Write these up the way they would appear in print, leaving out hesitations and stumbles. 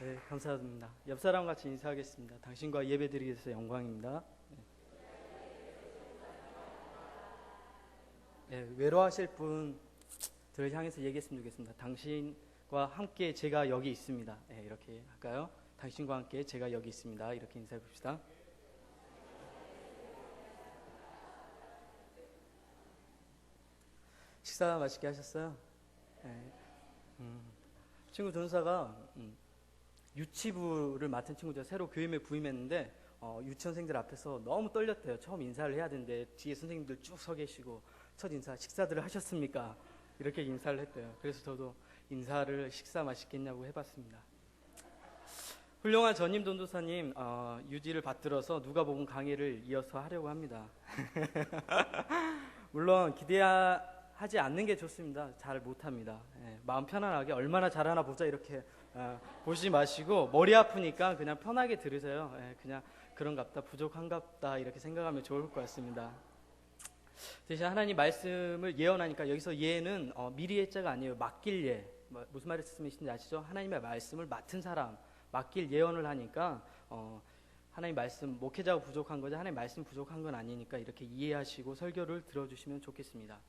네, 감사합니다. 옆 사람 같이 인사하겠습니다. 당신과 예배드리게 돼서 영광입니다. 네, 외로워하실 분들을 향해서 얘기했으면 좋겠습니다. 당신과 함께 제가 여기 있습니다. 네, 이렇게 할까요? 당신과 함께 제가 여기 있습니다. 이렇게 인사해 봅시다. 식사 맛있게 하셨어요? 네. 친구 전사가 유치부를 맡은 친구죠. 새로 교임에 부임했는데 유치원생들 앞에서 너무 떨렸대요. 처음 인사를 해야 되는데 뒤에 선생님들 쭉 서 계시고 첫 인사 식사들을 하셨습니까? 이렇게 인사를 했대요. 그래서 저도 인사를 식사 맛있겠냐고 해봤습니다. 훌륭한 전임 전도사님 유지를 받들어서 누가복음 강의를 이어서 하려고 합니다. 물론 기대하지 않는 게 좋습니다. 잘 못합니다. 마음 편안하게 얼마나 잘하나 보자 이렇게 보시지 마시고 머리 아프니까 그냥 편하게 들으세요. 그냥 그런갑다 부족한갑다 이렇게 생각하면 좋을 것 같습니다. 대신 하나님 말씀을 예언하니까 여기서 예는 미리 예자가 아니에요. 맡길 예. 무슨 말씀이신지 아시죠? 하나님의 말씀을 맡은 사람 맡길 예언을 하니까 하나님 말씀 목회자가 부족한 거지 하나님 말씀 부족한 건 아니니까 이렇게 이해하시고 설교를 들어주시면 좋겠습니다.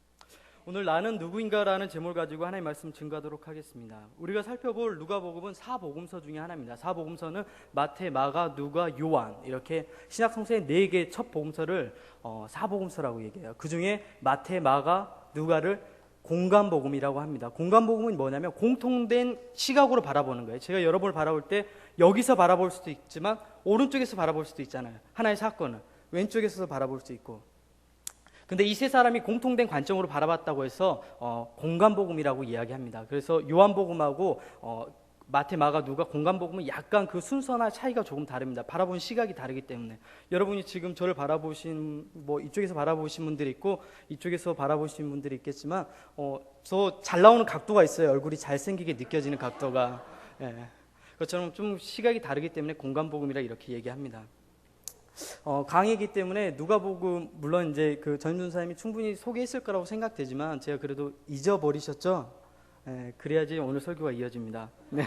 오늘 나는 누구인가라는 제목을 가지고 하나님 말씀 증거하도록 하겠습니다. 우리가 살펴볼 누가복음은 사복음서 중에 하나입니다. 사복음서는 마태, 마가, 누가, 요한 이렇게 신약 성서의 4개의 첫 복음서를 사복음서라고 얘기해요. 그 중에 마태, 마가, 누가를 공간복음이라고 합니다. 공간복음은 뭐냐면 공통된 시각으로 바라보는 거예요. 제가 여러분을 바라볼 때 여기서 바라볼 수도 있지만 오른쪽에서 바라볼 수도 있잖아요. 하나의 사건을 왼쪽에서 바라볼 수 있고. 근데 이 세 사람이 공통된 관점으로 바라봤다고 해서 공간복음이라고 이야기합니다. 그래서 요한복음하고 마태, 마가, 누가 공간복음은 약간 그 순서나 차이가 조금 다릅니다. 바라보는 시각이 다르기 때문에. 여러분이 지금 저를 바라보신 이쪽에서 바라보신 분들이 있고 이쪽에서 바라보신 분들이 있겠지만 저 잘 나오는 각도가 있어요. 얼굴이 잘생기게 느껴지는 각도가. 그것처럼 좀 시각이 다르기 때문에 공간복음이라 이렇게 얘기합니다. 강의이기 때문에 누가복음 물론 이제 그 전임 전사님이 충분히 소개했을 거라고 생각되지만 제가 그래도 잊어버리셨죠? 그래야지 오늘 설교가 이어집니다. 네.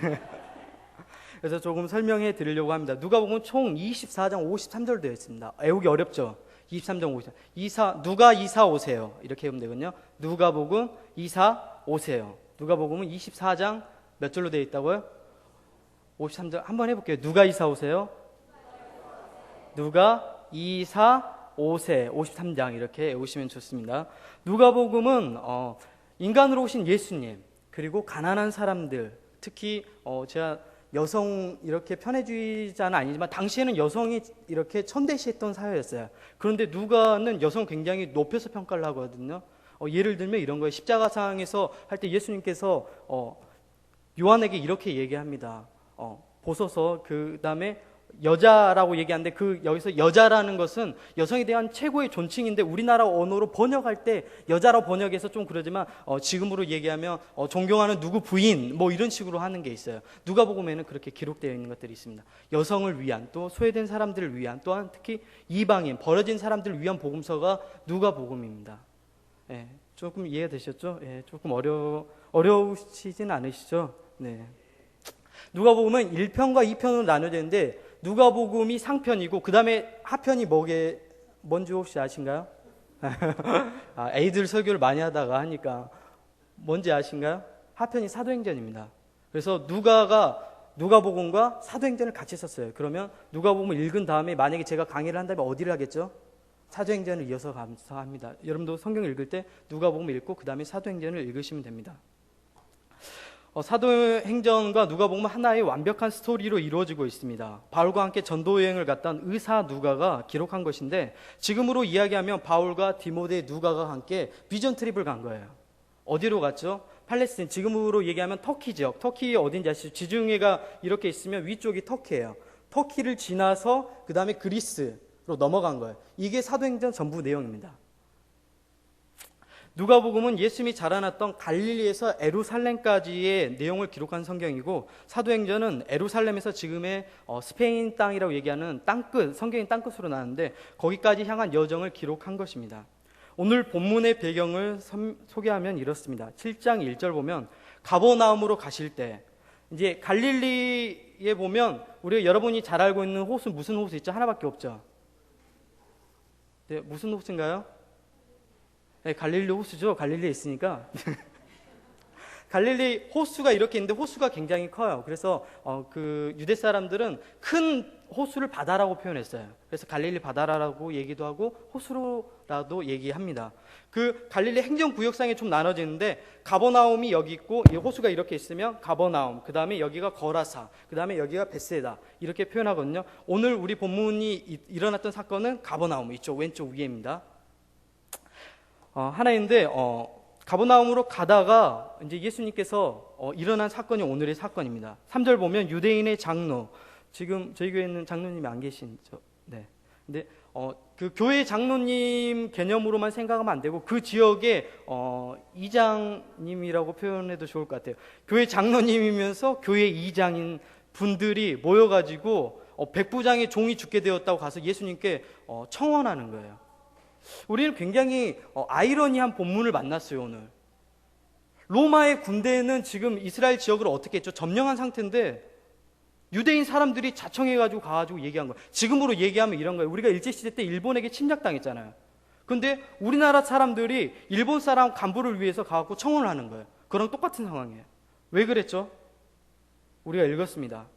그래서 조금 설명해 드리려고 합니다. 누가복음 총 24장 53절 되어 있습니다. 외우기 어렵죠? 23장 53. 누가 이사 오세요. 이렇게 하면 되거든요. 누가복음 이사 오세요. 누가복음은 24장 몇 절로 되어 있다고요? 53절 한번 해볼게요. 누가 이사 오세요? 누가 이사 오세 53장 이렇게 외우시면 좋습니다. 누가복음은 인간으로 오신 예수님 그리고 가난한 사람들 특히 제가 여성 이렇게 편애주의자는 아니지만 당시에는 여성이 이렇게 천대시했던 사회였어요. 그런데 누가는 여성 굉장히 높여서 평가를 하거든요. 예를 들면 이런 거예요. 십자가상에서 할 때 예수님께서 요한에게 이렇게 얘기합니다. 보소서 그 다음에 여자라고 얘기하는데 여기서 여자라는 것은 여성에 대한 최고의 존칭인데 우리나라 언어로 번역할 때 여자라고 번역해서 좀 그러지만 지금으로 얘기하면 존경하는 누구 부인 이런 식으로 하는 게 있어요. 누가복음에는 그렇게 기록되어 있는 것들이 있습니다. 여성을 위한 또 소외된 사람들을 위한 또한 특히 이방인 버려진 사람들을 위한 복음서가 누가복음입니다. 조금 이해가 되셨죠? 조금 어려우시진 않으시죠? 네. 누가복음은 1편과 2편으로 나눠져 있는데 누가복음이 상편이고 그 다음에 하편이 뭔지 혹시 아신가요? 애들 설교를 많이 하다가 하니까 뭔지 아신가요? 하편이 사도행전입니다. 그래서 누가복음과 사도행전을 같이 썼어요. 그러면 누가복음을 읽은 다음에 만약에 제가 강의를 한다면 어디를 하겠죠? 사도행전을 이어서 감사합니다. 여러분도 성경 읽을 때 누가복음 읽고 그 다음에 사도행전을 읽으시면 됩니다. 사도행전과 누가복음은 하나의 완벽한 스토리로 이루어지고 있습니다. 바울과 함께 전도여행을 갔던 의사 누가가 기록한 것인데 지금으로 이야기하면 바울과 디모데 누가가 함께 비전 트립을 간 거예요. 어디로 갔죠? 팔레스틴, 지금으로 얘기하면 터키 지역. 터키 어딘지 아시죠? 지중해가 이렇게 있으면 위쪽이 터키예요. 터키를 지나서 그 다음에 그리스로 넘어간 거예요. 이게 사도행전 전부 내용입니다. 누가복음은 예수님이 자라났던 갈릴리에서 에루살렘까지의 내용을 기록한 성경이고 사도행전은 에루살렘에서 지금의 스페인 땅이라고 얘기하는 땅끝, 성경의 땅끝으로 나왔는데 거기까지 향한 여정을 기록한 것입니다. 오늘 본문의 배경을 소개하면 이렇습니다. 7장 1절 보면 가버나움으로 가실 때 이제 갈릴리 여기에 보면 우리가 여러분이 잘 알고 있는 호수 무슨 호수 있죠? 하나밖에 없죠. 네, 무슨 호수인가요? 네, 갈릴리 호수죠. 갈릴리에 있으니까. 갈릴리 호수가 이렇게 있는데 호수가 굉장히 커요. 그래서 그 유대 사람들은 큰 호수를 바다라고 표현했어요. 그래서 갈릴리 바다라고 얘기도 하고 호수로라도 얘기합니다. 그 갈릴리 행정구역상에 좀 나눠지는데 가버나움이 여기 있고 이 호수가 이렇게 있으면 가버나움, 그 다음에 여기가 거라사, 그 다음에 여기가 베세다 이렇게 표현하거든요. 오늘 우리 본문이 일어났던 사건은 가버나움 이쪽 왼쪽 위에입니다. 하나인데 가버나움으로 가다가 이제 예수님께서 일어난 사건이 오늘의 사건입니다. 3절 보면 유대인의 장로, 지금 저희 교회에는 장로님이 안 계신죠. 네. 근데 그 교회 장로님 개념으로만 생각하면 안 되고 그 지역의 이장님이라고 표현해도 좋을 것 같아요. 교회 장로님이면서 교회 이장인 분들이 모여가지고 백부장의 종이 죽게 되었다고 가서 예수님께 청원하는 거예요. 우리는 굉장히 아이러니한 본문을 만났어요. 오늘 로마의 군대는 지금 이스라엘 지역을 어떻게 했죠? 점령한 상태인데 유대인 사람들이 자청해가지고 가가지고 얘기한 거예요. 지금으로 얘기하면 이런 거예요. 우리가 일제시대 때 일본에게 침략당했잖아요. 근데 우리나라 사람들이 일본 사람 간부를 위해서 가갖고 청원을 하는 거예요. 그런 똑같은 상황이에요. 왜 그랬죠? 우리가 읽었습니다.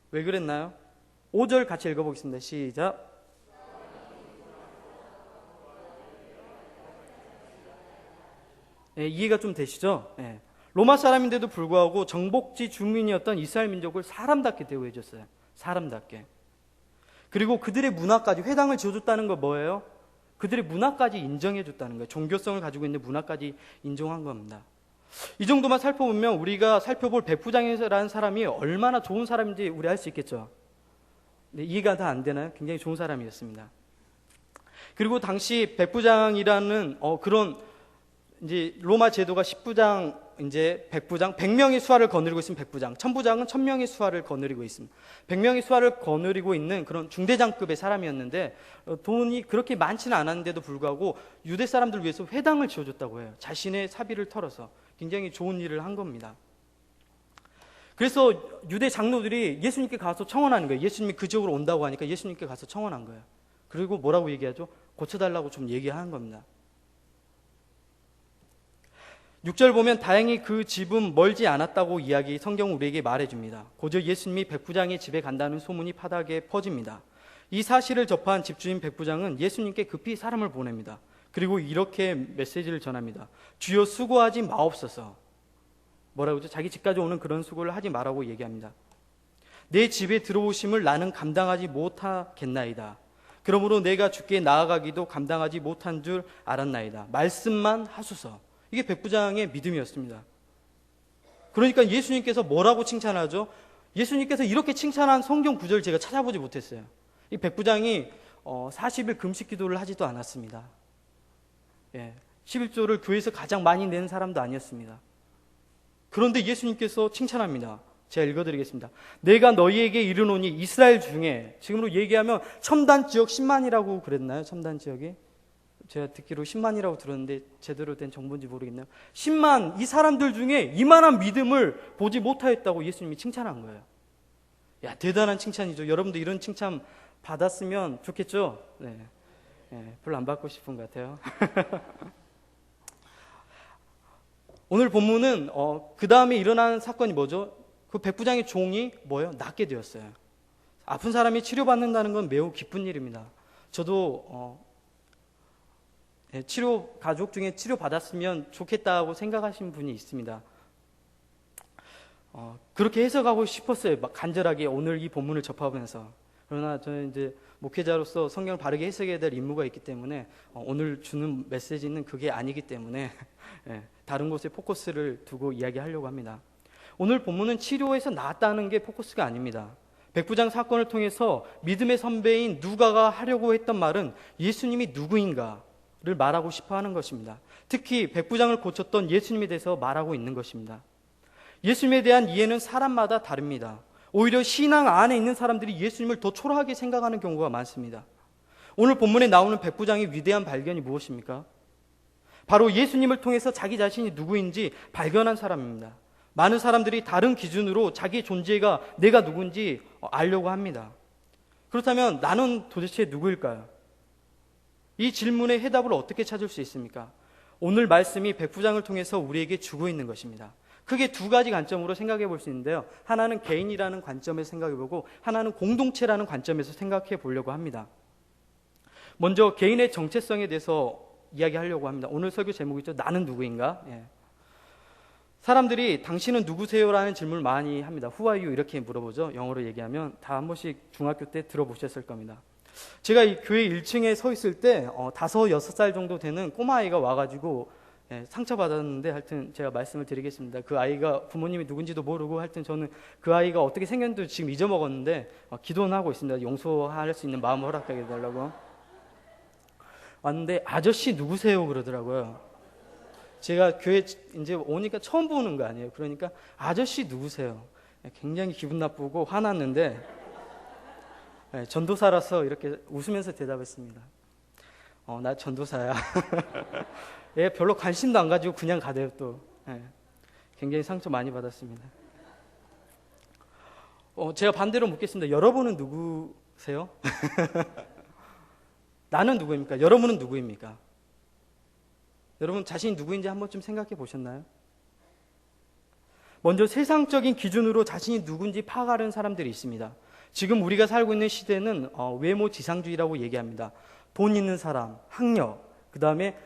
왜 그랬나요? 5절 같이 읽어보겠습니다. 시작. 네, 이해가 좀 되시죠? 네. 로마 사람인데도 불구하고 정복지 주민이었던 이스라엘 민족을 사람답게 대우해줬어요. 사람답게. 그리고 그들의 문화까지, 회당을 지어줬다는 건 뭐예요? 그들의 문화까지 인정해줬다는 거예요. 종교성을 가지고 있는 문화까지 인정한 겁니다. 이 정도만 살펴보면 우리가 살펴볼 백부장이라는 사람이 얼마나 좋은 사람인지 우리 알 수 있겠죠. 네, 이해가 다 안 되나요? 굉장히 좋은 사람이었습니다. 그리고 당시 백부장이라는 그런 이제 로마 제도가 10부장, 이제 100부장, 100명의 수하를 거느리고 있으면 100부장, 1000부장은 1000명의 수하를 거느리고 있습니다. 100명의 수하를 거느리고 있는 그런 중대장급의 사람이었는데 돈이 그렇게 많지는 않았는데도 불구하고 유대 사람들 위해서 회당을 지어줬다고 해요. 자신의 사비를 털어서 굉장히 좋은 일을 한 겁니다. 그래서 유대 장로들이 예수님께 가서 청원하는 거예요. 예수님이 그 지역으로 온다고 하니까 예수님께 가서 청원한 거예요. 그리고 뭐라고 얘기하죠? 고쳐달라고 좀 얘기하는 겁니다. 6절 보면 다행히 그 집은 멀지 않았다고 성경은 우리에게 말해줍니다. 고저 예수님이 백부장의 집에 간다는 소문이 파닥에 퍼집니다. 이 사실을 접한 집주인 백부장은 예수님께 급히 사람을 보냅니다. 그리고 이렇게 메시지를 전합니다. 주여 수고하지 마옵소서. 뭐라고 하죠? 자기 집까지 오는 그런 수고를 하지 말라고 얘기합니다. 내 집에 들어오심을 나는 감당하지 못하겠나이다. 그러므로 내가 주께 나아가기도 감당하지 못한 줄 알았나이다. 말씀만 하소서. 이게 백부장의 믿음이었습니다. 그러니까 예수님께서 뭐라고 칭찬하죠? 예수님께서 이렇게 칭찬한 성경 구절을 제가 찾아보지 못했어요. 이 백부장이 40일 금식 기도를 하지도 않았습니다. 11조를 교회에서 가장 많이 낸 사람도 아니었습니다. 그런데 예수님께서 칭찬합니다. 제가 읽어드리겠습니다. 내가 너희에게 이르노니 이스라엘 중에, 지금으로 얘기하면 첨단 지역 10만이라고 그랬나요? 첨단 지역이? 제가 듣기로 10만이라고 들었는데 제대로 된 정보인지 모르겠네요. 10만, 이 사람들 중에 이만한 믿음을 보지 못하였다고 예수님이 칭찬한 거예요. 야, 대단한 칭찬이죠. 여러분도 이런 칭찬 받았으면 좋겠죠? 네. 별로 안 받고 싶은 것 같아요. 오늘 본문은 그 다음에 일어난 사건이 뭐죠? 그 백부장의 종이 뭐예요? 낫게 되었어요. 아픈 사람이 치료받는다는 건 매우 기쁜 일입니다. 저도 가족 중에 치료받았으면 좋겠다고 생각하신 분이 있습니다. 그렇게 해석하고 싶었어요. 막 간절하게 오늘 이 본문을 접하면서. 그러나 저는 이제 목회자로서 성경을 바르게 해석해야 될 임무가 있기 때문에 오늘 주는 메시지는 그게 아니기 때문에 다른 곳에 포커스를 두고 이야기하려고 합니다. 오늘 본문은 치료에서 나았다는 게 포커스가 아닙니다. 백부장 사건을 통해서 믿음의 선배인 누가가 하려고 했던 말은 예수님이 누구인가를 말하고 싶어 하는 것입니다. 특히 백부장을 고쳤던 예수님에 대해서 말하고 있는 것입니다. 예수님에 대한 이해는 사람마다 다릅니다. 오히려 신앙 안에 있는 사람들이 예수님을 더 초라하게 생각하는 경우가 많습니다. 오늘 본문에 나오는 백부장의 위대한 발견이 무엇입니까? 바로 예수님을 통해서 자기 자신이 누구인지 발견한 사람입니다. 많은 사람들이 다른 기준으로 자기 존재가 내가 누군지 알려고 합니다. 그렇다면 나는 도대체 누구일까요? 이 질문의 해답을 어떻게 찾을 수 있습니까? 오늘 말씀이 백부장을 통해서 우리에게 주고 있는 것입니다. 크게 두 가지 관점으로 생각해 볼 수 있는데요. 하나는 개인이라는 관점에서 생각해 보고 하나는 공동체라는 관점에서 생각해 보려고 합니다. 먼저 개인의 정체성에 대해서 이야기하려고 합니다. 오늘 설교 제목이죠. 나는 누구인가? 예. 사람들이 당신은 누구세요? 라는 질문을 많이 합니다. Who are you? 이렇게 물어보죠. 영어로 얘기하면 다 한 번씩 중학교 때 들어보셨을 겁니다. 제가 이 교회 1층에 서 있을 때 5, 6살 정도 되는 꼬마아이가 와가지고 상처받았는데 하여튼 제가 말씀을 드리겠습니다. 그 아이가 부모님이 누군지도 모르고 하여튼 저는 그 아이가 어떻게 생겼는지 지금 잊어먹었는데 기도는 하고 있습니다. 용서할 수 있는 마음을 허락하게 해달라고. 왔는데 아저씨 누구세요? 그러더라고요. 제가 교회 이제 오니까 처음 보는 거 아니에요. 그러니까 아저씨 누구세요? 굉장히 기분 나쁘고 화났는데 전도사라서 이렇게 웃으면서 대답했습니다. 나 전도사야. 얘 별로 관심도 안 가지고 그냥 가대요 또. 굉장히 상처 많이 받았습니다. 제가 반대로 묻겠습니다. 여러분은 누구세요? 나는 누구입니까? 여러분은 누구입니까? 여러분 자신이 누구인지 한 번쯤 생각해 보셨나요? 먼저 세상적인 기준으로 자신이 누군지 파악하는 사람들이 있습니다. 지금 우리가 살고 있는 시대는 외모 지상주의라고 얘기합니다. 돈 있는 사람, 학력, 그 다음에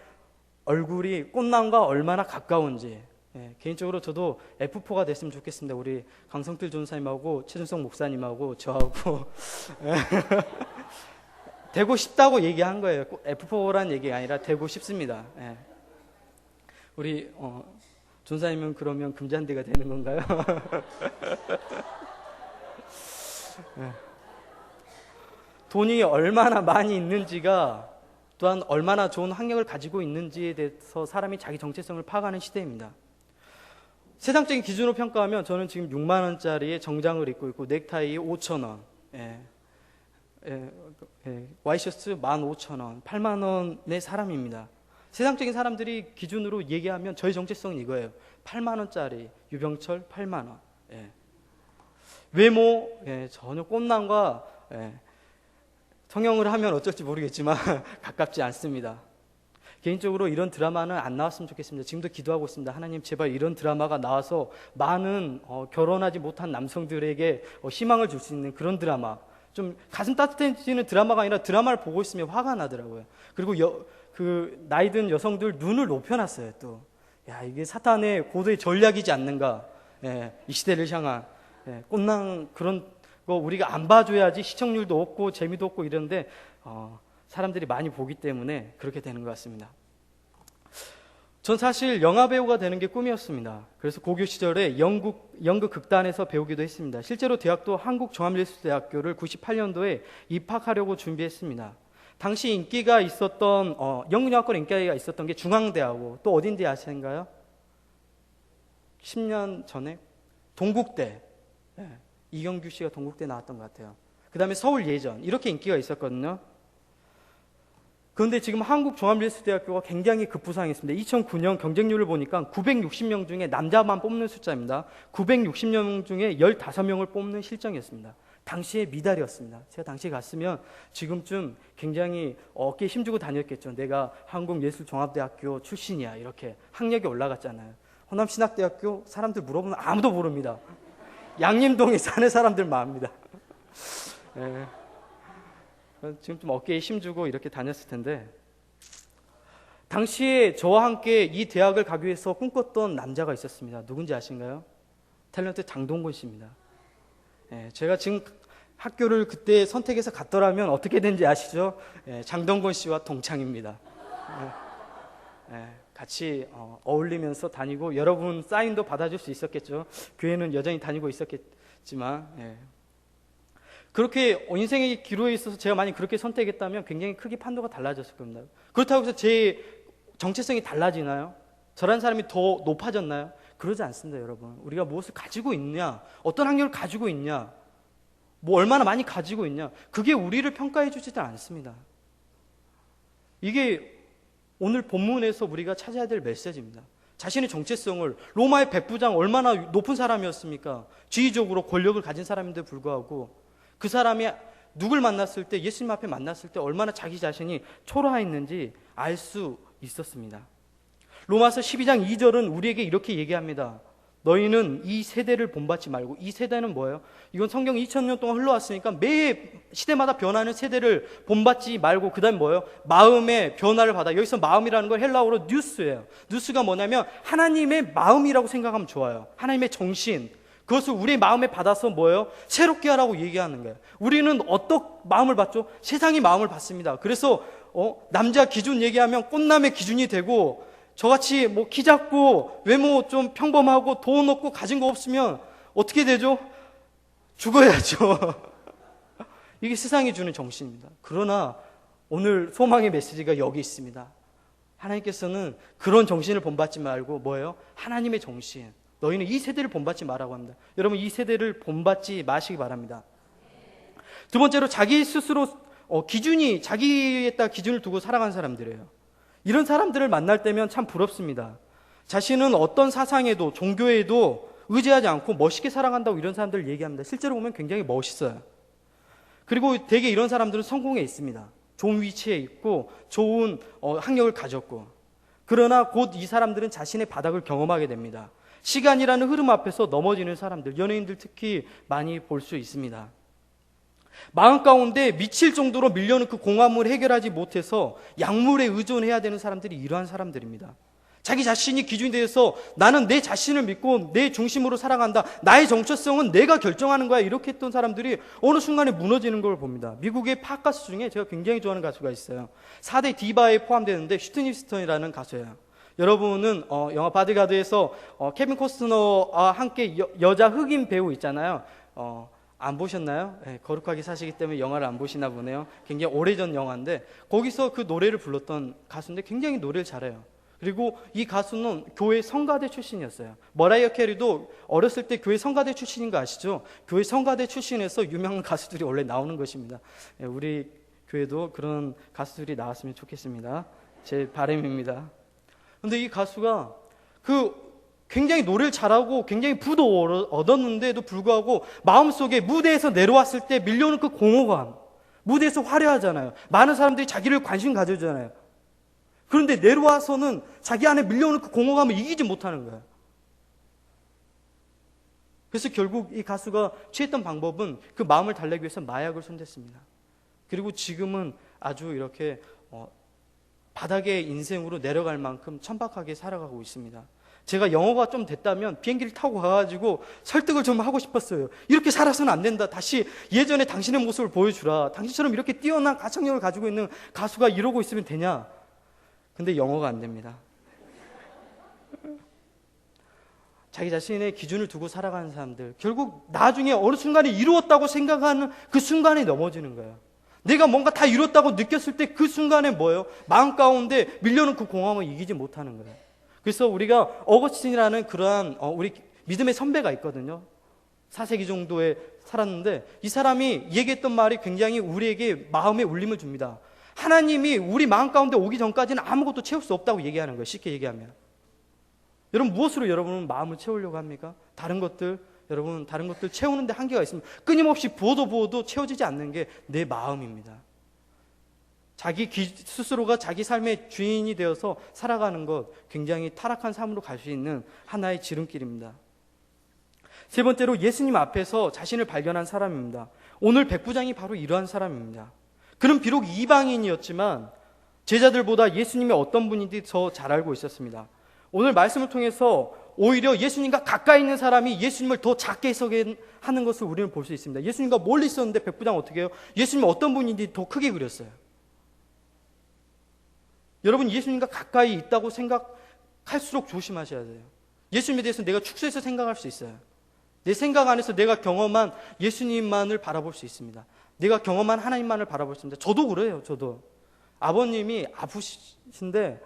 얼굴이 꽃남과 얼마나 가까운지. 개인적으로 저도 F4가 됐으면 좋겠습니다. 우리 강성필 전사님하고 최준성 목사님하고 저하고 되고 싶다고 얘기한 거예요. F4란 얘기가 아니라 되고 싶습니다. 우리 전사님은 그러면 금잔디가 되는 건가요? 돈이 얼마나 많이 있는지가 또한 얼마나 좋은 학력을 가지고 있는지에 대해서 사람이 자기 정체성을 파악하는 시대입니다. 세상적인 기준으로 평가하면 저는 지금 6만 원짜리의 정장을 입고 있고 넥타이 5,000원, 와이셔츠 15,000원, 8만 원의 사람입니다. 세상적인 사람들이 기준으로 얘기하면 저희 정체성은 이거예요. 8만 원짜리 유병철 8만 원. 외모 전혀 꽃남과 성형을 하면 어쩔지 모르겠지만 가깝지 않습니다. 개인적으로 이런 드라마는 안 나왔으면 좋겠습니다. 지금도 기도하고 있습니다. 하나님 제발 이런 드라마가 나와서 많은 결혼하지 못한 남성들에게 희망을 줄 수 있는 그런 드라마, 좀 가슴 따뜻해지는 드라마가 아니라 드라마를 보고 있으면 화가 나더라고요. 그리고 그 나이 든 여성들 눈을 높여놨어요. 또 이게 사탄의 고도의 전략이지 않는가. 이 시대를 향한 꽃남 그런 거 우리가 안 봐줘야지 시청률도 없고 재미도 없고 이런데 사람들이 많이 보기 때문에 그렇게 되는 것 같습니다. 전 사실 영화배우가 되는 게 꿈이었습니다. 그래서 고교 시절에 연극 극단에서 배우기도 했습니다. 실제로 대학도 한국종합예술대학교를 98년도에 입학하려고 준비했습니다. 당시 인기가 있었던 연극영화과 인기가 있었던 게 중앙대하고 또 어딘지 아시는가요? 10년 전에 동국대. 이경규 씨가 동국대 나왔던 것 같아요. 그 다음에 서울예전 이렇게 인기가 있었거든요. 그런데 지금 한국종합예술대학교가 굉장히 급부상했습니다. 2009년 경쟁률을 보니까 960명 중에 남자만 뽑는 숫자입니다. 960명 중에 15명을 뽑는 실정이었습니다. 당시에 미달이었습니다. 제가 당시에 갔으면 지금쯤 굉장히 어깨에 힘주고 다녔겠죠. 내가 한국예술종합대학교 출신이야. 이렇게 학력이 올라갔잖아요. 호남신학대학교 사람들 물어보면 아무도 모릅니다. 양림동에 사는 사람들만 압니다. 지금 좀 어깨에 힘주고 이렇게 다녔을 텐데 당시에 저와 함께 이 대학을 가기 위해서 꿈꿨던 남자가 있었습니다. 누군지 아신가요? 탤런트 장동건 씨입니다. 제가 지금 학교를 그때 선택해서 갔더라면 어떻게 된지 아시죠? 장동건 씨와 동창입니다. 같이 어울리면서 다니고 여러분 사인도 받아줄 수 있었겠죠. 교회는 여전히 다니고 있었겠지만 그렇게 인생의 기로에 있어서 제가 만약 그렇게 선택했다면 굉장히 크게 판도가 달라졌을 겁니다. 그렇다고 해서 제 정체성이 달라지나요? 저라는 사람이 더 높아졌나요? 그러지 않습니다. 여러분, 우리가 무엇을 가지고 있냐, 어떤 학력을 가지고 있냐, 뭐 얼마나 많이 가지고 있냐, 그게 우리를 평가해 주지도 않습니다. 이게 오늘 본문에서 우리가 찾아야 될 메시지입니다. 자신의 정체성을, 로마의 백부장 얼마나 높은 사람이었습니까? 지휘적으로 권력을 가진 사람인데 불구하고 그 사람이 누굴 만났을 때, 예수님 앞에 만났을 때 얼마나 자기 자신이 초라했는지 알 수 있었습니다. 로마서 12장 2절은 우리에게 이렇게 얘기합니다. 너희는 이 세대를 본받지 말고. 이 세대는 뭐예요? 이건 성경 2000년 동안 흘러왔으니까 매 시대마다 변하는 세대를 본받지 말고, 그 다음에 뭐예요? 마음의 변화를 받아. 여기서 마음이라는 건 헬라어로 뉴스예요. 뉴스가 뭐냐면 하나님의 마음이라고 생각하면 좋아요. 하나님의 정신, 그것을 우리의 마음에 받아서 뭐예요? 새롭게 하라고 얘기하는 거예요. 우리는 어떤 마음을 받죠? 세상의 마음을 받습니다. 그래서 남자 기준 얘기하면 꽃남의 기준이 되고, 저같이 뭐 키 작고 외모 좀 평범하고 돈 없고 가진 거 없으면 어떻게 되죠? 죽어야죠. 이게 세상이 주는 정신입니다. 그러나 오늘 소망의 메시지가 여기 있습니다. 하나님께서는 그런 정신을 본받지 말고 뭐예요? 하나님의 정신. 너희는 이 세대를 본받지 마라고 합니다. 여러분, 이 세대를 본받지 마시기 바랍니다. 두 번째로, 자기 스스로 자기에다 기준을 두고 살아가는 사람들이에요. 이런 사람들을 만날 때면 참 부럽습니다. 자신은 어떤 사상에도 종교에도 의지하지 않고 멋있게 살아간다고 이런 사람들을 얘기합니다. 실제로 보면 굉장히 멋있어요. 그리고 대개 이런 사람들은 성공에 있습니다. 좋은 위치에 있고 좋은 학력을 가졌고, 그러나 곧 이 사람들은 자신의 바닥을 경험하게 됩니다. 시간이라는 흐름 앞에서 넘어지는 사람들, 연예인들 특히 많이 볼 수 있습니다. 마음 가운데 미칠 정도로 밀려는 그 공허함을 해결하지 못해서 약물에 의존해야 되는 사람들이 이러한 사람들입니다. 자기 자신이 기준이 되어서 나는 내 자신을 믿고 내 중심으로 살아간다, 나의 정체성은 내가 결정하는 거야, 이렇게 했던 사람들이 어느 순간에 무너지는 걸 봅니다. 미국의 팝 가수 중에 제가 굉장히 좋아하는 가수가 있어요. 4대 디바에 포함되는데 휘트니 휴스턴이라는 가수예요. 여러분은 영화 바디가드에서 케빈 코스너와 함께 여자 흑인 배우 있잖아요. 안 보셨나요? 네, 거룩하게 사시기 때문에 영화를 안 보시나 보네요. 굉장히 오래전 영화인데 거기서 그 노래를 불렀던 가수인데 굉장히 노래를 잘해요. 그리고 이 가수는 교회 성가대 출신이었어요. 머라이어 캐리도 어렸을 때 교회 성가대 출신인 거 아시죠? 교회 성가대 출신에서 유명한 가수들이 원래 나오는 것입니다. 네, 우리 교회도 그런 가수들이 나왔으면 좋겠습니다. 제 바람입니다. 근데 이 가수가 굉장히 노래를 잘하고 굉장히 부도 얻었는데도 불구하고 마음속에 무대에서 내려왔을 때 밀려오는 그 공허감, 무대에서 화려하잖아요. 많은 사람들이 자기를 관심 가져주잖아요. 그런데 내려와서는 자기 안에 밀려오는 그 공허감을 이기지 못하는 거예요. 그래서 결국 이 가수가 취했던 방법은 그 마음을 달래기 위해서 마약을 손댔습니다. 그리고 지금은 아주 이렇게 바닥의 인생으로 내려갈 만큼 천박하게 살아가고 있습니다. 제가 영어가 좀 됐다면 비행기를 타고 가가지고 설득을 좀 하고 싶었어요. 이렇게 살아서는 안 된다. 다시 예전에 당신의 모습을 보여주라. 당신처럼 이렇게 뛰어난 가창력을 가지고 있는 가수가 이러고 있으면 되냐? 근데 영어가 안 됩니다. 자기 자신의 기준을 두고 살아가는 사람들, 결국 나중에 어느 순간에 이루었다고 생각하는 그 순간에 넘어지는 거예요. 내가 뭔가 다 이뤘다고 느꼈을 때 그 순간에 뭐예요? 마음 가운데 밀려는 그 공허함을 이기지 못하는 거예요. 그래서 우리가 어거스틴이라는 그러한 우리 믿음의 선배가 있거든요. 4세기 정도에 살았는데 이 사람이 얘기했던 말이 굉장히 우리에게 마음에 울림을 줍니다. 하나님이 우리 마음 가운데 오기 전까지는 아무것도 채울 수 없다고 얘기하는 거예요. 쉽게 얘기하면. 여러분, 무엇으로 여러분은 마음을 채우려고 합니까? 다른 것들 채우는데 한계가 있습니다. 끊임없이 부어도 채워지지 않는 게 내 마음입니다. 자기 스스로가 자기 삶의 주인이 되어서 살아가는 것, 굉장히 타락한 삶으로 갈 수 있는 하나의 지름길입니다. 세 번째로, 예수님 앞에서 자신을 발견한 사람입니다. 오늘 백부장이 바로 이러한 사람입니다. 그는 비록 이방인이었지만 제자들보다 예수님이 어떤 분인지 더 잘 알고 있었습니다. 오늘 말씀을 통해서 오히려 예수님과 가까이 있는 사람이 예수님을 더 작게 해석하는 것을 우리는 볼 수 있습니다. 예수님과 멀리 있었는데 백부장 어떻게 해요? 예수님이 어떤 분인지 더 크게 그렸어요. 여러분, 예수님과 가까이 있다고 생각할수록 조심하셔야 돼요. 예수님에 대해서 내가 축소해서 생각할 수 있어요. 내 생각 안에서 내가 경험한 예수님만을 바라볼 수 있습니다. 내가 경험한 하나님만을 바라볼 수 있습니다. 저도 그래요. 저도 아버님이 아프신데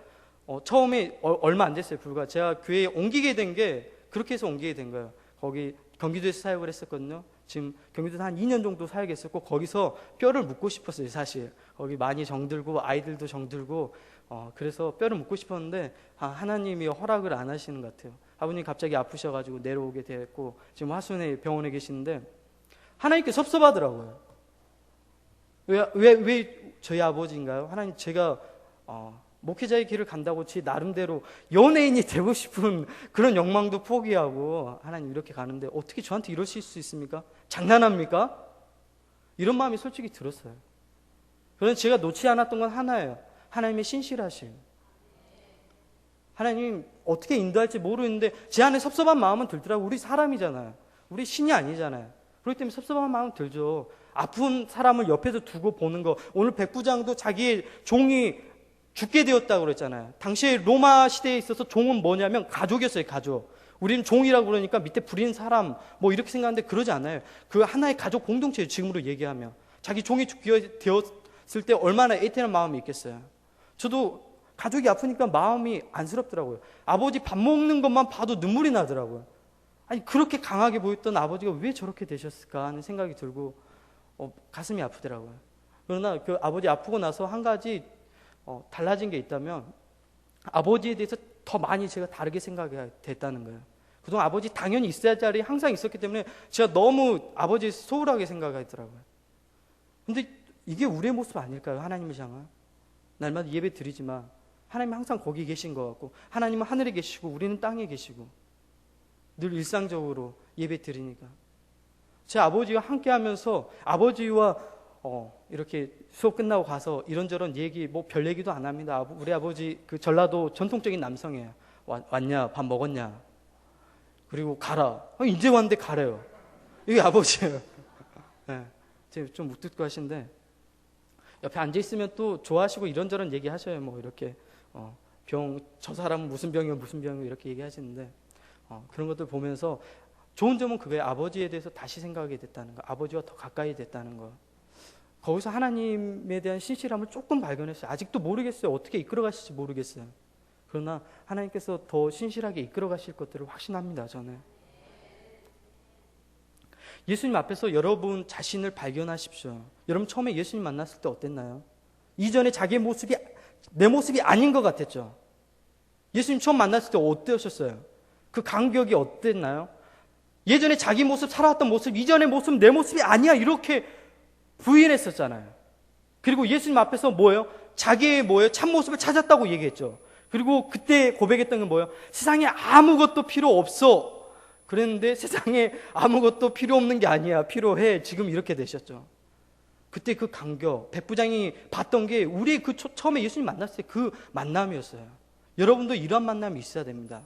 처음에 얼마 안 됐어요. 불과 제가 교회에 옮기게 된 게 그렇게 해서 옮기게 된 거예요. 거기 경기도에서 사역을 했었거든요. 지금 경기도에서 한 2년 정도 사역했었고 거기서 뼈를 묻고 싶었어요. 사실 거기 많이 정들고 아이들도 정들고 그래서 뼈를 묻고 싶었는데 하나님이 허락을 안 하시는 것 같아요. 아버님이 갑자기 아프셔가지고 내려오게 됐고 지금 화순에 병원에 계시는데 하나님께 섭섭하더라고요. 왜 저희 아버지인가요? 하나님, 제가 목회자의 길을 간다고 제 나름대로 연예인이 되고 싶은 그런 욕망도 포기하고 하나님 이렇게 가는데 어떻게 저한테 이러실 수 있습니까? 장난합니까? 이런 마음이 솔직히 들었어요. 그래서 제가 놓지 않았던 건 하나예요. 하나님의 신실하심. 하나님 어떻게 인도할지 모르는데 제 안에 섭섭한 마음은 들더라고요. 우리 사람이잖아요. 우리 신이 아니잖아요. 그렇기 때문에 섭섭한 마음은 들죠. 아픈 사람을 옆에서 두고 보는 거. 오늘 백부장도 자기의 종이 죽게 되었다고 그랬잖아요. 당시에 로마 시대에 있어서 종은 뭐냐면 가족이었어요. 가족. 우리는 종이라고 그러니까 밑에 부린 사람 뭐 이렇게 생각하는데 그러지 않아요. 그 하나의 가족 공동체예요. 지금으로 얘기하면. 자기 종이 죽게 되었을 때 얼마나 애태는 마음이 있겠어요. 저도 가족이 아프니까 마음이 안쓰럽더라고요. 아버지 밥 먹는 것만 봐도 눈물이 나더라고요. 아니 그렇게 강하게 보였던 아버지가 왜 저렇게 되셨을까 하는 생각이 들고 가슴이 아프더라고요. 그러나 그 아버지 아프고 나서 한 가지 달라진 게 있다면 아버지에 대해서 더 많이 제가 다르게 생각이 됐다는 거예요. 그동안 아버지 당연히 있어야 할 자리 항상 있었기 때문에 제가 너무 아버지 소홀하게 생각하더라고요. 근데 이게 우리의 모습 아닐까요? 하나님을 향한. 날마다 예배 드리지만 하나님은 항상 거기 계신 것 같고 하나님은 하늘에 계시고 우리는 땅에 계시고 늘 일상적으로 예배 드리니까 제 아버지와 함께 하면서 아버지와 이렇게 수업 끝나고 가서 이런저런 얘기 뭐 별 얘기도 안 합니다. 우리 아버지 그 전라도 전통적인 남성이에요. 왔냐? 밥 먹었냐? 그리고 가라. 이제 왔는데 가래요. 이게 아버지예요. 네. 제가 좀 묵뚝도 하신데 옆에 앉아 있으면 또 좋아하시고 이런저런 얘기 하셔요. 뭐 이렇게 저 사람은 무슨 병이고 무슨 병이고 이렇게 얘기하시는데 그런 것들 보면서 좋은 점은 그거예요. 아버지에 대해서 다시 생각하게 됐다는 거. 아버지와 더 가까이 됐다는 거. 거기서 하나님에 대한 신실함을 조금 발견했어요. 아직도 모르겠어요. 어떻게 이끌어 가실지 모르겠어요. 그러나 하나님께서 더 신실하게 이끌어 가실 것들을 확신합니다. 저는. 예수님 앞에서 여러분 자신을 발견하십시오. 여러분 처음에 예수님 만났을 때 어땠나요? 이전에 자기의 모습이 내 모습이 아닌 것 같았죠. 예수님 처음 만났을 때 어떠셨어요? 그 간격이 어땠나요? 예전에 자기 모습, 살아왔던 모습, 이전의 모습, 내 모습이 아니야 이렇게 부인했었잖아요. 그리고 예수님 앞에서 뭐예요? 자기의 참모습을 찾았다고 얘기했죠. 그리고 그때 고백했던 건 뭐예요? 세상에 아무것도 필요 없어. 그랬는데 세상에 아무것도 필요 없는 게 아니야. 필요해. 지금 이렇게 되셨죠. 그때 그 간격, 백부장이 봤던 게 우리 그 처음에 예수님 만났을 때 그 만남이었어요. 여러분도 이러한 만남이 있어야 됩니다.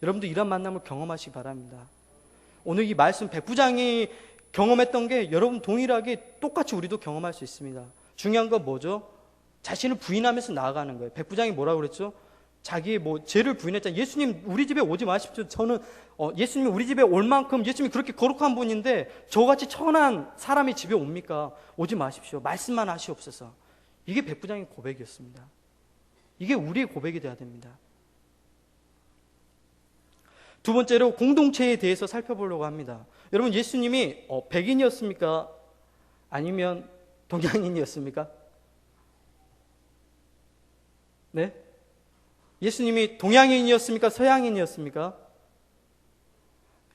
여러분도 이러한 만남을 경험하시기 바랍니다. 오늘 이 말씀 백부장이 경험했던 게 여러분 동일하게 똑같이 우리도 경험할 수 있습니다. 중요한 건 뭐죠? 자신을 부인하면서 나아가는 거예요. 백부장이 뭐라고 그랬죠? 자기의 죄를 부인했잖아요. 예수님 우리 집에 오지 마십시오. 저는 예수님이 우리 집에 올 만큼 예수님이 그렇게 거룩한 분인데 저같이 천한 사람이 집에 옵니까? 오지 마십시오. 말씀만 하시옵소서. 이게 백부장의 고백이었습니다. 이게 우리의 고백이 돼야 됩니다. 두 번째로 공동체에 대해서 살펴보려고 합니다. 여러분 예수님이 백인이었습니까? 아니면 동양인이었습니까? 네? 예수님이 동양인이었습니까? 서양인이었습니까?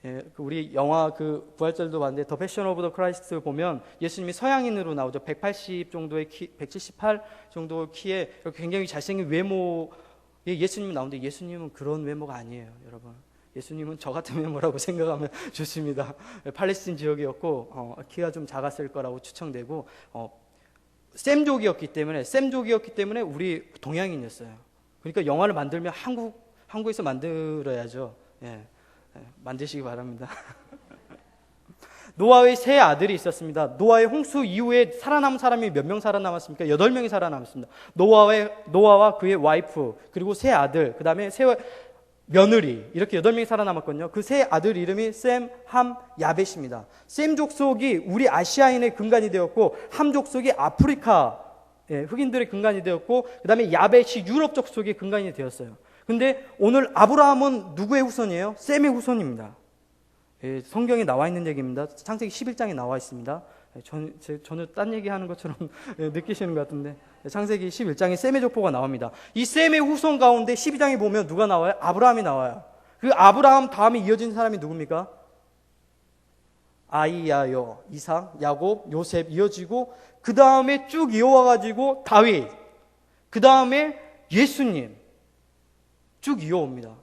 예, 우리 영화 부활절도 봤는데 더 패션 오브 더 크라이스트 보면 예수님이 서양인으로 나오죠. 180 정도의 키, 178 정도 키에 굉장히 잘생긴 외모의 예수님이 나오는데 예수님은 그런 외모가 아니에요, 여러분. 예수님은 저 같은 외모라고 생각하면 좋습니다. 팔레스틴 지역이었고 키가 좀 작았을 거라고 추정되고 셈족이었기 때문에 우리 동양인이었어요. 그러니까 영화를 만들면 한국에서 만들어야죠. 예, 만드시기 바랍니다. 노아의 세 아들이 있었습니다. 노아의 홍수 이후에 살아남은 사람이 몇 명 살아남았습니까? 8명이 살아남았습니다. 노아와 그의 와이프 그리고 세 아들 그 다음에 세 며느리 이렇게 8명이 살아남았거든요. 그 세 아들 이름이 셈, 함, 야벳입니다. 셈 족속이 우리 아시아인의 근간이 되었고 함 족속이 아프리카 흑인들의 근간이 되었고 그 다음에 야벳이 유럽 족속의 근간이 되었어요. 근데 오늘 아브라함은 누구의 후손이에요? 셈의 후손입니다. 성경에 나와 있는 얘기입니다. 창세기 11장에 나와 있습니다. 전혀 딴 얘기하는 것처럼 느끼시는 것 같은데, 창세기 11장에 셈의 족보가 나옵니다. 이 셈의 후손 가운데 12장에 보면 누가 나와요? 아브라함이 나와요. 그 아브라함 다음에 이어진 사람이 누굽니까? 아이야요, 이삭, 야곱, 요셉 이어지고, 그 다음에 쭉 이어와가지고 다윗, 그 다음에 예수님 쭉 이어옵니다.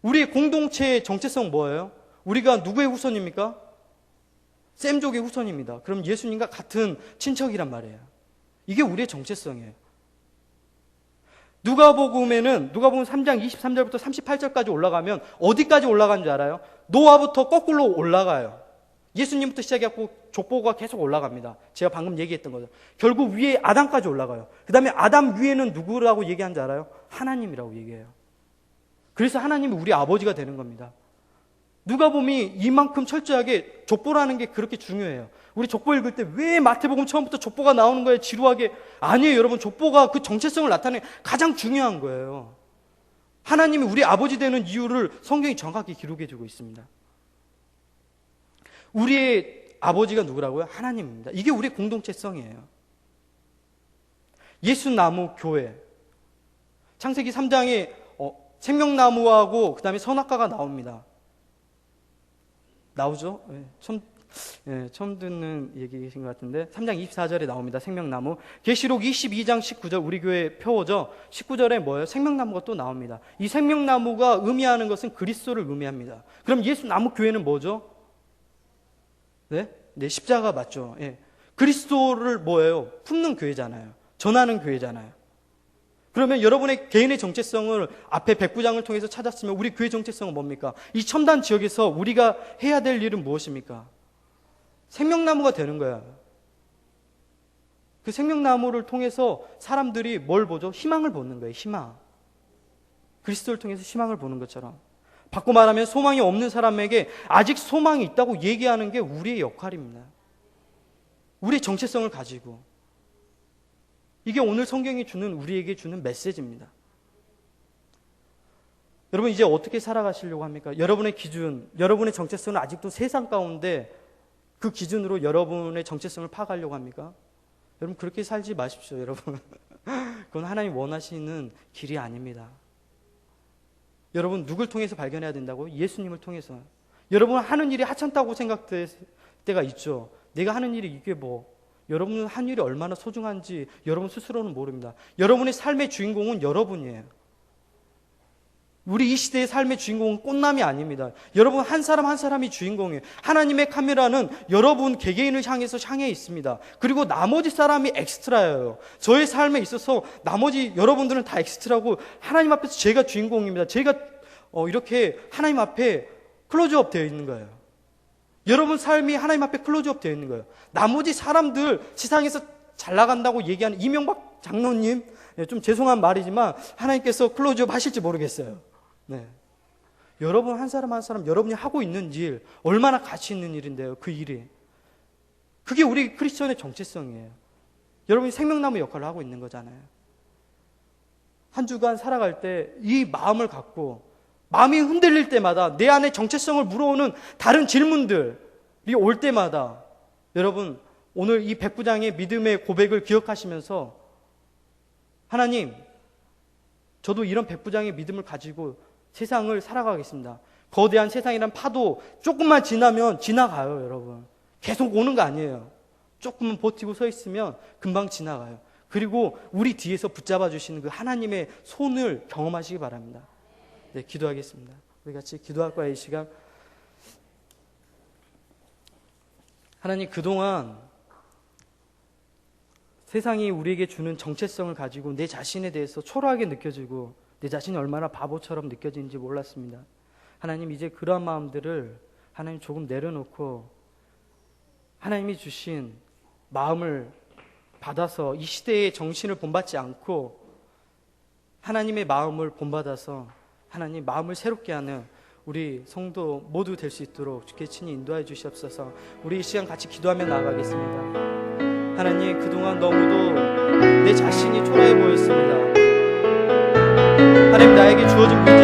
우리의 공동체의 정체성 뭐예요? 우리가 누구의 후손입니까? 셈족의 후손입니다. 그럼 예수님과 같은 친척이란 말이에요. 이게 우리의 정체성이에요. 누가복음에는 누가복음 3장 23절부터 38절까지 올라가면 어디까지 올라간 줄 알아요? 노아부터 거꾸로 올라가요. 예수님부터 시작해갖고 족보가 계속 올라갑니다. 제가 방금 얘기했던 거죠. 결국 위에 아담까지 올라가요. 그 다음에 아담 위에는 누구라고 얘기한 줄 알아요? 하나님이라고 얘기해요. 그래서 하나님이 우리 아버지가 되는 겁니다. 누가복음이 이만큼 철저하게 족보라는 게 그렇게 중요해요. 우리 족보 읽을 때 왜 마태복음 처음부터 족보가 나오는 거예요? 지루하게. 아니에요, 여러분. 족보가 그 정체성을 나타내는 가장 중요한 거예요. 하나님이 우리 아버지 되는 이유를 성경이 정확히 기록해주고 있습니다. 우리의 아버지가 누구라고요? 하나님입니다. 이게 우리의 공동체성이에요. 예수나무 교회. 창세기 3장에 생명나무하고 그 다음에 선악과가 나옵니다. 나오죠? 처음 듣는 얘기이신 것 같은데 3장 24절에 나옵니다. 생명나무. 계시록 22장 19절 우리 교회 표어죠. 19절에 뭐예요? 생명나무가 또 나옵니다. 이 생명나무가 의미하는 것은 그리스도를 의미합니다. 그럼 예수나무 교회는 뭐죠? 네, 십자가 맞죠. 예. 그리스도를 뭐예요? 품는 교회잖아요. 전하는 교회잖아요. 그러면 여러분의 개인의 정체성을 앞에 백부장을 통해서 찾았으면 우리 교회 정체성은 뭡니까? 이 첨단 지역에서 우리가 해야 될 일은 무엇입니까? 생명나무가 되는 거야. 그 생명나무를 통해서 사람들이 뭘 보죠? 희망을 보는 거예요. 희망. 그리스도를 통해서 희망을 보는 것처럼. 바꿔 말하면 소망이 없는 사람에게 아직 소망이 있다고 얘기하는 게 우리의 역할입니다. 우리의 정체성을 가지고. 이게 오늘 성경이 주는 우리에게 주는 메시지입니다. 여러분 이제 어떻게 살아가시려고 합니까? 여러분의 기준, 여러분의 정체성은 아직도 세상 가운데 그 기준으로 여러분의 정체성을 파악하려고 합니까? 여러분 그렇게 살지 마십시오, 여러분. 그건 하나님 원하시는 길이 아닙니다. 여러분 누굴 통해서 발견해야 된다고요? 예수님을 통해서. 여러분 하는 일이 하찮다고 생각될 때가 있죠. 내가 하는 일이 이게 뭐. 여러분은 한 일이 얼마나 소중한지 여러분 스스로는 모릅니다. 여러분의 삶의 주인공은 여러분이에요. 우리 이 시대의 삶의 주인공은 꽃남이 아닙니다. 여러분 한 사람 한 사람이 주인공이에요. 하나님의 카메라는 여러분 개개인을 향해서 향해 있습니다. 그리고 나머지 사람이 엑스트라예요. 저의 삶에 있어서 나머지 여러분들은 다 엑스트라고 하나님 앞에서 제가 주인공입니다. 제가 이렇게 하나님 앞에 클로즈업 되어 있는 거예요. 여러분 삶이 하나님 앞에 클로즈업 되어 있는 거예요. 나머지 사람들 세상에서 잘 나간다고 얘기하는 이명박 장로님, 좀 죄송한 말이지만 하나님께서 클로즈업 하실지 모르겠어요. 네. 여러분 한 사람 한 사람 여러분이 하고 있는 일 얼마나 가치 있는 일인데요. 그 일이. 그게 우리 크리스천의 정체성이에요. 여러분이 생명나무 역할을 하고 있는 거잖아요. 한 주간 살아갈 때 이 마음을 갖고 마음이 흔들릴 때마다 내 안에 정체성을 물어오는 다른 질문들이 올 때마다 여러분 오늘 이 백부장의 믿음의 고백을 기억하시면서 하나님 저도 이런 백부장의 믿음을 가지고 세상을 살아가겠습니다. 거대한 세상이란 파도 조금만 지나면 지나가요. 여러분 계속 오는 거 아니에요. 조금만 버티고 서 있으면 금방 지나가요. 그리고 우리 뒤에서 붙잡아 주시는 그 하나님의 손을 경험하시기 바랍니다. 네, 기도하겠습니다. 우리 같이 기도할 거야, 이 시간. 하나님, 그동안 세상이 우리에게 주는 정체성을 가지고 내 자신에 대해서 초라하게 느껴지고 내 자신이 얼마나 바보처럼 느껴지는지 몰랐습니다. 하나님, 이제 그러한 마음들을 하나님 조금 내려놓고 하나님이 주신 마음을 받아서 이 시대의 정신을 본받지 않고 하나님의 마음을 본받아서 하나님 마음을 새롭게 하는 우리 성도 모두 될 수 있도록 주께 친히 인도해 주시옵소서. 우리 이 시간 같이 기도하며 나아가겠습니다. 하나님, 그동안 너무도 내 자신이 초라해 보였습니다. 하나님, 나에게 주어진 문제